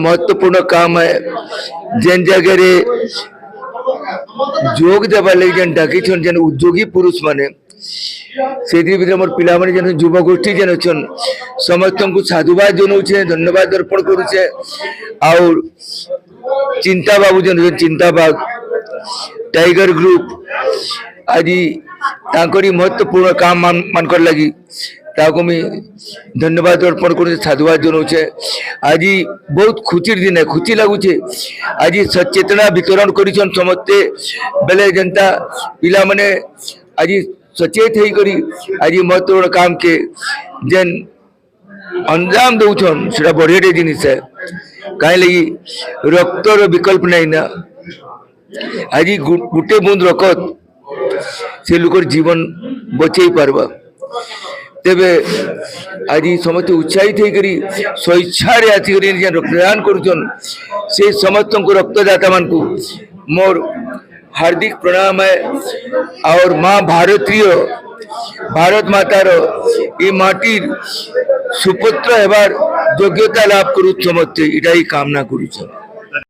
महत्वपूर्ण काम है जेन जगह जोग देवा लगे जेन डाकी जेन उद्योगी पुरुष माने से मोर पिला माने जेन युवा गोष्ठी जेन अच्छन समस्त को साधुवाद जनाऊे धन्यवाद अर्पण करुचे। और चिंता बाबू जेन चिंता बाग टाइगर ग्रुप आज तांकरी महत्वपूर्ण काम मानकर लगी ताको मी धन्यवाद अर्पण कर साधुवाद जनाऊे। आज बहुत खुशीर दिन है, खुशी लगुचे आज सचेतना वितरण कर समस्ते बेले जनता पिला माने आज सचेत होकर आज महत्वपूर्ण काम के जेन अंजाम दौन से बढ़िया जिनिस है कहीं लगी रक्तर विकल्प नहीं ना। आज गोटे बूंद रक्त से लोकर जीवन बचे पारबा तेबे आज समस्त उत्साहित होकर स्वेच्छा आसिक रक्तदान करुन से समस्त को रक्तदाता मान को मोर हार्दिक प्रणाम है। और माँ भारतीय भारत मातार ये माटिर सुपुत्र हेबार योग्यता लाभ करू समस्ते इटाई कामना करुछन।